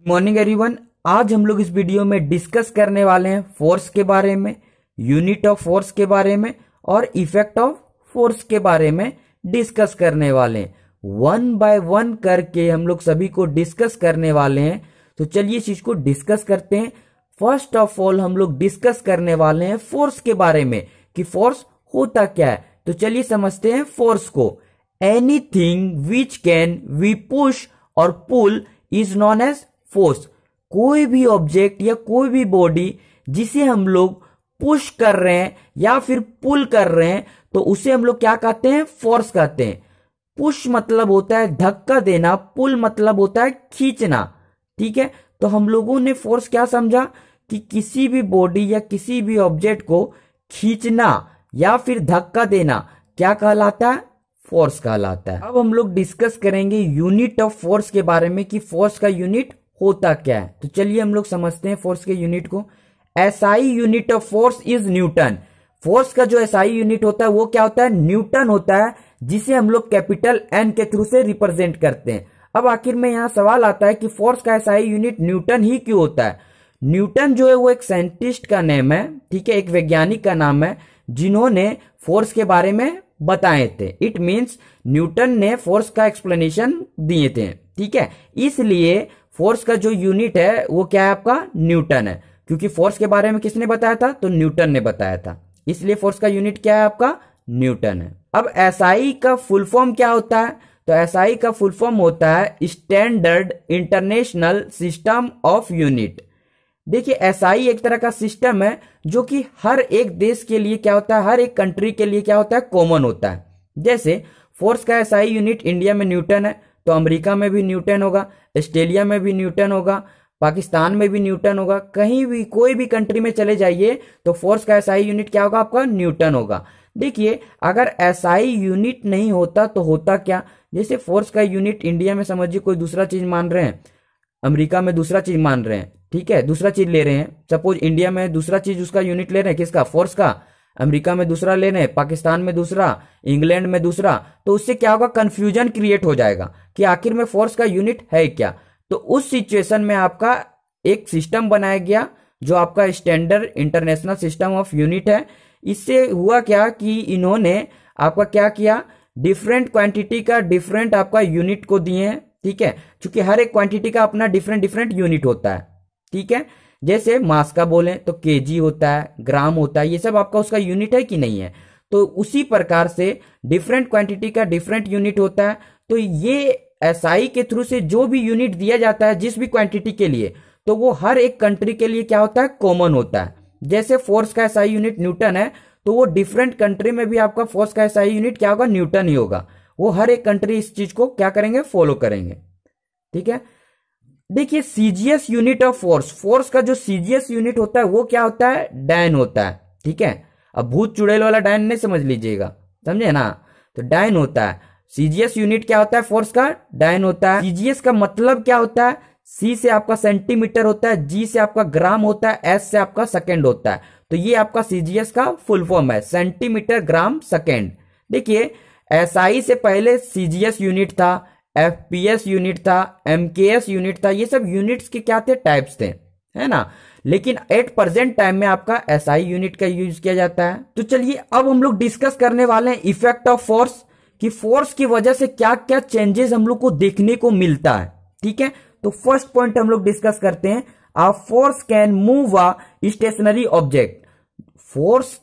Morning everyone. आज हम लोग इस वीडियो में डिस्कस करने वाले हैं फोर्स के बारे में, यूनिट ऑफ फोर्स के बारे में और इफेक्ट ऑफ फोर्स के बारे में डिस्कस करने वाले हैं। वन बाय वन करके हम लोग सभी को डिस्कस करने वाले हैं। तो चलिए इस चीज को डिस्कस करते हैं। फर्स्ट ऑफ ऑल हम लोग डिस्कस करने वाले हैं फोर्स के बारे में कि फोर्स होता क्या है। तो चलिए समझते हैं फोर्स को। Anything which can we push और pull is known as force. कोई भी ऑब्जेक्ट या कोई भी बॉडी जिसे हम लोग पुश कर रहे हैं या फिर पुल कर रहे हैं तो उसे हम लोग क्या कहते हैं? फोर्स कहते हैं। पुश मतलब होता है धक्का देना, पुल मतलब होता है खींचना। ठीक है, तो हम लोगों ने फोर्स क्या समझा कि किसी भी बॉडी या किसी भी ऑब्जेक्ट को खींचना या फिर धक्का देना क्या कहलाता है? फोर्स कहलाता है। अब हम लोग डिस्कस करेंगे यूनिट ऑफ फोर्स के बारे में कि फोर्स का यूनिट होता क्या है। तो चलिए हम लोग समझते हैं फोर्स के यूनिट को। SI unit of force is Newton. Force का जो एसआई यूनिट होता है वो क्या होता है? न्यूटन होता है, जिसे हम लोग कैपिटल एन के थ्रू से रिप्रेजेंट करते हैं। अब आखिर में यहां सवाल आता है कि फोर्स का एसआई यूनिट न्यूटन ही क्यों होता है? न्यूटन जो है वो एक साइंटिस्ट का नेम है, ठीक है, एक वैज्ञानिक का नाम है जिन्होंने फोर्स के बारे में बताए थे। इट मीन्स न्यूटन ने फोर्स का एक्सप्लेनेशन दिए थे। ठीक है, इसलिए फोर्स का जो यूनिट है वो क्या है? आपका न्यूटन है। क्योंकि फोर्स के बारे में किसने बताया था? तो न्यूटन ने बताया था, इसलिए फोर्स का यूनिट क्या है? आपका न्यूटन है। अब एसआई का फुल फॉर्म क्या होता है? तो एसआई का फुल फॉर्म होता है standard international system of unit. देखिए, एसआई एक तरह का सिस्टम है जो कि हर एक देश के लिए क्या होता है, हर एक कंट्री के लिए क्या होता है? कॉमन होता है। जैसे फोर्स का एसआई यूनिट इंडिया में न्यूटन है, तो अमेरिका में भी न्यूटन होगा, ऑस्ट्रेलिया में भी न्यूटन होगा, पाकिस्तान में भी न्यूटन होगा। कहीं भी कोई भी कंट्री में चले जाइए तो फोर्स का एसआई यूनिट क्या होगा? आपका न्यूटन होगा। देखिए, अगर एसआई यूनिट नहीं होता तो होता क्या? जैसे फोर्स का यूनिट इंडिया में समझिए कोई दूसरा चीज मान रहे हैं, अमेरिका में दूसरा चीज मान रहे हैं, ठीक है, दूसरा चीज ले रहे हैं। सपोज इंडिया में दूसरा चीज उसका यूनिट ले रहे हैं, किसका? फोर्स का। अमेरिका में दूसरा ले रहे हैं, पाकिस्तान में दूसरा, इंग्लैंड में दूसरा। तो उससे क्या होगा? कंफ्यूजन क्रिएट हो जाएगा कि आखिर में फोर्स का यूनिट है क्या। तो उस सिचुएशन में आपका एक सिस्टम बनाया गया जो आपका standard international system of unit है। इससे हुआ क्या कि इन्होंने आपका क्या किया? डिफरेंट क्वांटिटी का डिफरेंट आपका यूनिट को दिए हैं। ठीक है, क्योंकि हर एक क्वांटिटी का अपना डिफरेंट डिफरेंट यूनिट होता है। ठीक है, जैसे मास का बोले तो केजी होता है, ग्राम होता है, ये सब आपका उसका यूनिट है कि नहीं है? तो उसी प्रकार से डिफरेंट क्वांटिटी का डिफरेंट यूनिट होता है। तो ये एसआई के थ्रू से जो भी यूनिट दिया जाता है जिस भी क्वांटिटी के लिए, तो वो हर एक कंट्री के लिए क्या होता है? कॉमन होता है। जैसे फोर्स का एसआई यूनिट न्यूटन है, तो वो डिफरेंट कंट्री में भी आपका फोर्स का एसआई यूनिट क्या होगा? न्यूटन ही होगा। वो हर एक कंट्री इस चीज को क्या करेंगे? फॉलो करेंगे। ठीक है, देखिए CGS unit of force, force का जो सीजीएस यूनिट होता है वो क्या होता है? डायन होता है। ठीक है, अब भूत चुड़ैल वाला डायन नहीं समझ लीजिएगा, समझे ना? तो डायन होता है। सीजीएस यूनिट क्या होता है? फोर्स का डायन होता है। सीजीएस का मतलब क्या होता है? सी से आपका सेंटीमीटर होता है, जी से आपका ग्राम होता है, एस से आपका सेकेंड होता है। तो ये आपका सीजीएस का फुल फॉर्म है, सेंटीमीटर ग्राम सेकेंड। देखिए, एसआई से पहले सीजीएस यूनिट था, एफपीएस यूनिट था, एमकेएस यूनिट था। ये सब यूनिट्स के क्या थे? टाइप्स थे, है ना? लेकिन एट प्रेजेंट टाइम में आपका एसआई यूनिट का यूज किया जाता है। तो चलिए अब हम लोग डिस्कस करने वाले हैं इफेक्ट ऑफ फोर्स, कि फोर्स की वजह से क्या क्या चेंजेस हम लोग को देखने को मिलता है। ठीक है, तो फर्स्ट पॉइंट हम लोग डिस्कस करते हैं, a force can move a stationary object. Force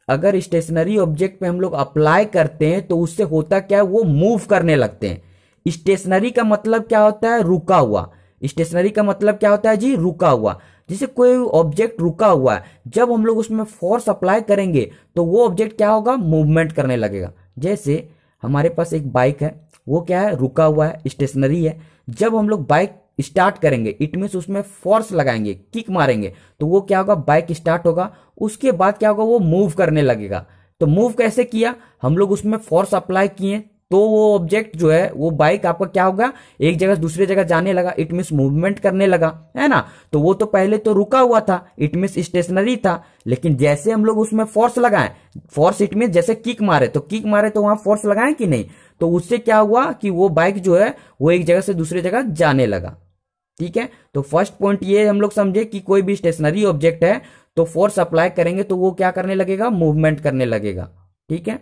अगर स्टेशनरी ऑब्जेक्ट पे हम लोग अप्लाई करते हैं तो उससे होता क्या है? वो मूव करने लगते हैं। स्टेशनरी का मतलब क्या होता है? रुका हुआ। स्टेशनरी का मतलब क्या होता है जी? रुका हुआ। जैसे कोई ऑब्जेक्ट रुका हुआ है, जब हम लोग उसमें फोर्स अप्लाई करेंगे तो वो ऑब्जेक्ट क्या होगा? मूवमेंट करने लगेगा। जैसे हमारे पास एक बाइक है, वो क्या है? रुका हुआ है, स्टेशनरी है। जब हम लोग बाइक स्टार्ट करेंगे, इट मीन्स उसमें फोर्स लगाएंगे, किक मारेंगे, तो वो क्या होगा? बाइक स्टार्ट होगा। उसके बाद क्या होगा? वो मूव करने लगेगा। तो मूव कैसे किया? हम लोग उसमें फोर्स अप्लाई किए तो वो ऑब्जेक्ट जो है, वो बाइक आपका क्या होगा? एक जगह से दूसरी जगह जाने लगा, इट मीन्स मूवमेंट करने लगा, है ना? तो वो तो पहले तो रुका हुआ था, इट मीन्स स्टेशनरी था। लेकिन जैसे हम लोग उसमें फोर्स लगाएं, फोर्स इट मीन्स जैसे किक मारे, तो किक मारे तो वहां फोर्स लगाएं कि नहीं? तो उससे क्या हुआ कि वो बाइक जो है वो एक जगह से दूसरी जगह जाने लगा। ठीक है, तो फर्स्ट पॉइंट ये हम लोग समझे कि कोई भी स्टेशनरी ऑब्जेक्ट है तो फोर्स अप्लाई करेंगे तो वो क्या करने लगेगा, मूवमेंट करने लगेगा। ठीक है,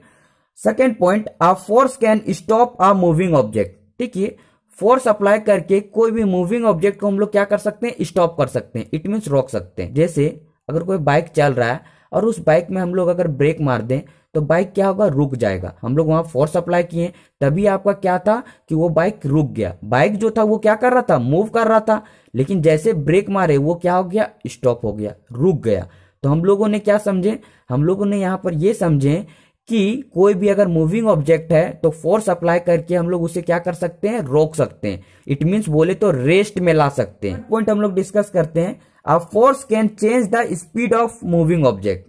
second point, a force can stop a moving object. देखिए, फोर्स अप्लाई करके कोई भी मूविंग ऑब्जेक्ट को हम लोग क्या कर सकते हैं, स्टॉप कर सकते हैं, इट मीन्स रोक सकते हैं। जैसे अगर कोई बाइक चल रहा है और उस बाइक में हम लोग अगर ब्रेक मार दें तो बाइक क्या होगा, रुक जाएगा। हम लोग वहां फोर्स अप्लाई किए तभी आपका क्या था कि वो बाइक रुक गया। बाइक जो था वो क्या कर रहा था, मूव कर रहा था, लेकिन जैसे ब्रेक मारे वो क्या हो गया, स्टॉप हो गया, रुक गया। तो हम लोगों ने क्या समझे, हम लोगों ने यहां पर ये समझे कि कोई भी अगर मूविंग ऑब्जेक्ट है तो फोर्स अप्लाई करके हम लोग उसे क्या कर सकते हैं, रोक सकते हैं। इट मीन्स बोले तो रेस्ट में ला सकते हैं। पॉइंट हम लोग डिस्कस करते हैं, a force can change the speed of moving object.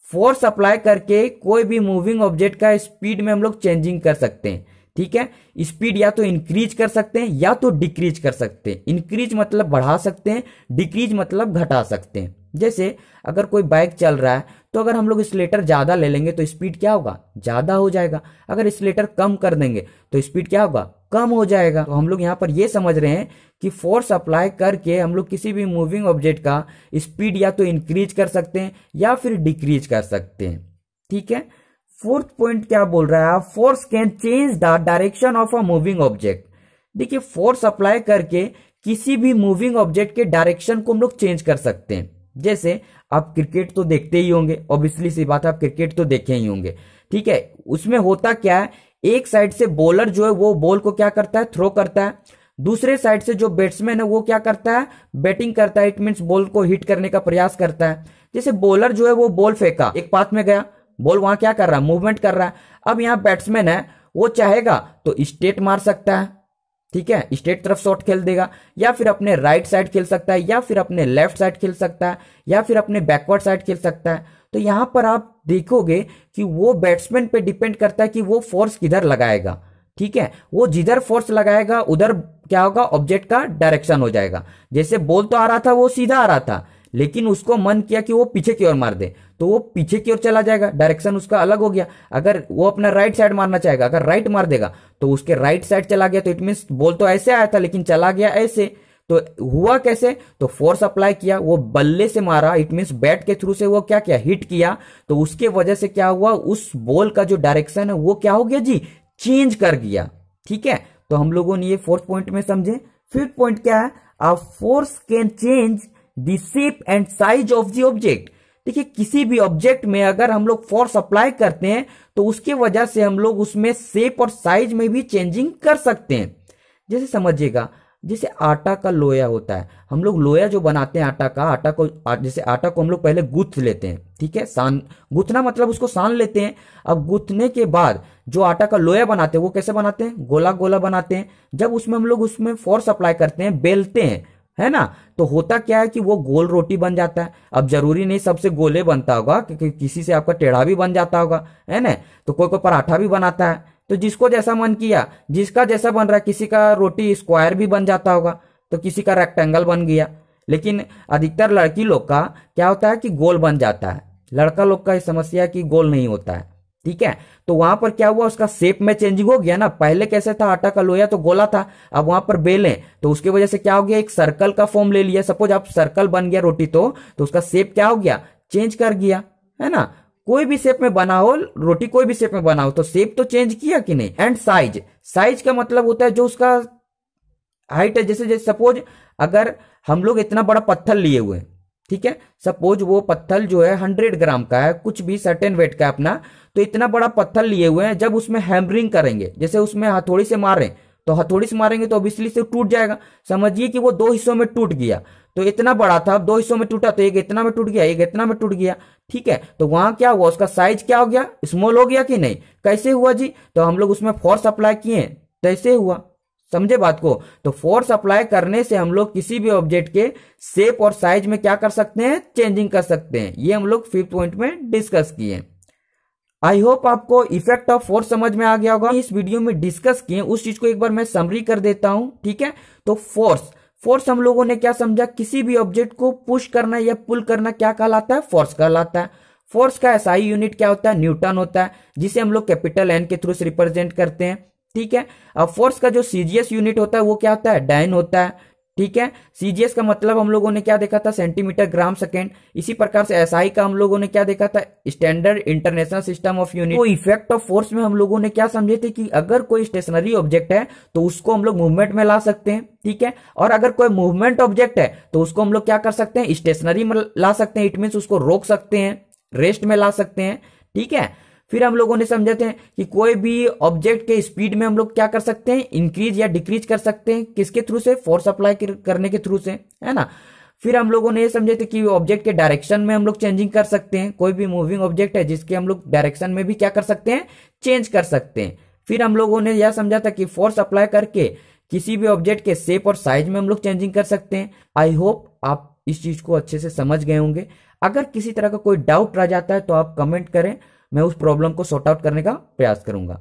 Force apply करके कोई भी मूविंग ऑब्जेक्ट का स्पीड में हम लोग चेंजिंग कर सकते हैं। ठीक है, स्पीड या तो इंक्रीज कर सकते हैं या तो डिक्रीज कर सकते हैं। इंक्रीज मतलब बढ़ा सकते हैं, डिक्रीज मतलब घटा सकते हैं। जैसे अगर कोई बाइक चल रहा है तो अगर हम लोग एक्सीलरेटर ज्यादा ले लेंगे तो स्पीड क्या होगा, ज्यादा हो जाएगा। अगर एक्सीलरेटर कम कर देंगे तो स्पीड क्या होगा, कम हो जाएगा। तो हम लोग यहां पर ये समझ रहे हैं कि फोर्स अप्लाई करके हम लोग किसी भी मूविंग ऑब्जेक्ट का स्पीड या तो इंक्रीज कर सकते हैं या फिर डिक्रीज कर सकते हैं। ठीक है, फोर्थ पॉइंट क्या बोल रहा है, force can change the direction of a moving object. देखिए, फोर्स अप्लाई करके किसी भी मूविंग ऑब्जेक्ट के डायरेक्शन को हम लोग चेंज कर सकते हैं। जैसे आप क्रिकेट तो देखते ही होंगे, ऑब्वियसली सी बात है, आप क्रिकेट तो देखे ही होंगे। ठीक है, उसमें होता क्या है, एक साइड से बॉलर जो है वो बॉल को क्या करता है, थ्रो करता है। दूसरे साइड से जो बैट्समैन है वो क्या करता है, बैटिंग करता है। इट मीन्स बॉल को हिट करने का प्रयास करता है। जैसे बॉलर जो है वो बॉल फेंका, एक पाथ में गया, बॉल वहां क्या कर रहा है, मूवमेंट कर रहा है। अब यहाँ बैट्समैन है, वो चाहेगा तो स्ट्रेट मार सकता है। ठीक है, स्ट्रेट तरफ शॉट खेल देगा, या फिर अपने राइट साइड खेल सकता है, या फिर अपने लेफ्ट साइड खेल सकता है, या फिर अपने बैकवर्ड साइड खेल सकता है। तो यहां पर आप देखोगे कि वो बैट्समैन पे डिपेंड करता है कि वो फोर्स किधर लगाएगा। ठीक है, वो जिधर फोर्स लगाएगा उधर क्या होगा, ऑब्जेक्ट का डायरेक्शन हो जाएगा। जैसे बॉल तो आ रहा था, वो सीधा आ रहा था, लेकिन उसको मन किया कि वो पीछे की ओर मार दे तो वो पीछे की ओर चला जाएगा, डायरेक्शन उसका अलग हो गया। अगर वो अपना राइट साइड मारना चाहेगा, अगर राइट मार देगा तो उसके राइट साइड चला गया। तो इट मीन्स बॉल तो ऐसे आया था लेकिन चला गया ऐसे। तो हुआ कैसे, तो फोर्स अप्लाई किया, वो बल्ले से मारा, इट मीन्स बैट के थ्रू से वो क्या किया, हिट किया। तो उसके वजह से क्या हुआ, उस बॉल का जो डायरेक्शन है वो क्या हो गया जी, चेंज कर गया। ठीक है, तो हम लोगों ने ये फोर्थ पॉइंट में समझे। फिफ्थ पॉइंट क्या है, अ force can change the shape and size of the object. देखिए, किसी भी ऑब्जेक्ट में अगर हम लोग फोर्स अप्लाई करते हैं तो उसके वजह से हम लोग उसमें शेप और साइज में भी चेंजिंग कर सकते हैं। जैसे समझिएगा, जैसे आटा का लोया होता है, हम लोग लोया जो बनाते हैं जैसे आटा को हम लोग पहले गूंथ लेते हैं। ठीक है, गूंथना मतलब उसको सान लेते हैं। अब गूंथने के बाद जो आटा का लोया बनाते हैं वो कैसे बनाते हैं, गोला गोला बनाते हैं। जब उसमें हम लोग उसमें फोर्स अप्लाई करते हैं, बेलते हैं, है ना, तो होता क्या है कि वो गोल रोटी बन जाता है। अब जरूरी नहीं सबसे गोले बनता होगा, क्योंकि किसी से आपका टेढ़ा भी बन जाता होगा, है ना। तो कोई कोई पराठा भी बनाता है, तो जिसको जैसा मन किया, जिसका जैसा बन रहा है, किसी का रोटी स्क्वायर भी बन जाता होगा तो किसी का रेक्टेंगल बन गया। लेकिन अधिकतर लड़की लोग का क्या होता है कि गोल बन जाता है, लड़का लोग का समस्या है कि गोल नहीं होता है। ठीक है, तो वहां पर क्या हुआ, उसका शेप में चेंजिंग हो गया ना। पहले कैसे था, आटा का लोया तो गोला था, अब वहां पर बेले तो उसकी वजह से क्या हो गया, एक सर्कल का फॉर्म ले लिया। सपोज आप सर्कल बन गया रोटी, तो उसका शेप क्या हो गया, चेंज कर गया, है ना। कोई भी शेप में बनाओ रोटी, कोई भी शेप में बनाओ तो शेप तो चेंज किया कि नहीं। एंड साइज, साइज का मतलब होता है जो उसका हाइट है। जैसे सपोज अगर हम लोग इतना बड़ा पत्थर लिए हुए, ठीक है, सपोज वो पत्थर जो है 100 ग्राम का है, कुछ भी सर्टेन वेट का अपना, तो इतना बड़ा पत्थर लिए हुए हैं, जब उसमें हैमरिंग करेंगे, जैसे उसमें हथौड़ी से मारें, तो हथौड़ी से मारेंगे तो ऑब्वियसली से टूट जाएगा। समझिए कि वो 2 हिस्सों में टूट गया, तो इतना बड़ा था, अब 2 हिस्सों में टूटा, तो एक इतना में टूट गया, एक इतना में टूट गया। ठीक है, तो वहां क्या हुआ, उसका साइज क्या हो गया, स्मॉल हो गया कि नहीं। कैसे हुआ जी, तो हम लोग उसमें फोर्स अप्लाई किए, कैसे हुआ, समझे बात को। तो फोर्स अप्लाई करने से हम लोग किसी भी ऑब्जेक्ट के शेप और साइज में क्या कर सकते हैं, चेंजिंग कर सकते हैं। ये हम लोग 5th पॉइंट में डिस्कस किए। आई होप आपको इफेक्ट ऑफ फोर्स समझ में आ गया होगा। इस वीडियो में डिस्कस किए उस चीज को एक बार मैं समरी कर देता हूं। ठीक है, तो फोर्स हम लोगों ने क्या समझा, किसी भी ऑब्जेक्ट को पुश करना या पुल करना क्या कहलाता है, फोर्स कहलाता है। फोर्स का एसआई यूनिट क्या होता है, न्यूटन होता है, जिसे हम लोग कैपिटल एन के थ्रू से रिप्रेजेंट करते हैं। ठीक है, अब फोर्स का जो सीजीएस यूनिट होता है वो क्या होता है, डाइन होता है। ठीक है। सीजीएस का मतलब हम लोगों ने क्या देखा था, सेंटीमीटर ग्राम सेकेंड। इसी प्रकार से एसआई का हम लोगों ने क्या देखा था, standard international system of unit. तो इफेक्ट ऑफ फोर्स में हम लोगों ने क्या समझे थे कि अगर कोई स्टेशनरी ऑब्जेक्ट है तो उसको हम लोग मूवमेंट में ला सकते हैं, ठीक है। और अगर कोई मूवमेंट ऑब्जेक्ट है तो उसको हम लोग क्या कर सकते हैं, स्टेशनरी में ला सकते हैं। इट मीन्स उसको रोक सकते हैं, रेस्ट में ला सकते हैं, ठीक है। फिर हम लोगों ने समझे थे कि कोई भी ऑब्जेक्ट के स्पीड में हम लोग क्या कर सकते हैं, इंक्रीज या डिक्रीज कर सकते हैं, किसके थ्रू से, फोर्स अप्लाई करने के थ्रू से, है ना। फिर हम लोगों ने ये समझे थे कि ऑब्जेक्ट के डायरेक्शन में हम लोग चेंजिंग कर सकते हैं। कोई भी मूविंग ऑब्जेक्ट है जिसके हम लोग डायरेक्शन में भी क्या कर सकते हैं, चेंज कर सकते हैं। फिर हम लोगों ने यह समझा था कि फोर्स अप्लाई करके किसी भी ऑब्जेक्ट के शेप और साइज में हम लोग चेंजिंग कर सकते हैं। आई होप आप इस चीज को अच्छे से समझ गए होंगे। अगर किसी तरह का कोई डाउट रह जाता है तो आप कमेंट करें, मैं उस प्रॉब्लम को सॉर्ट आउट करने का प्रयास करूंगा।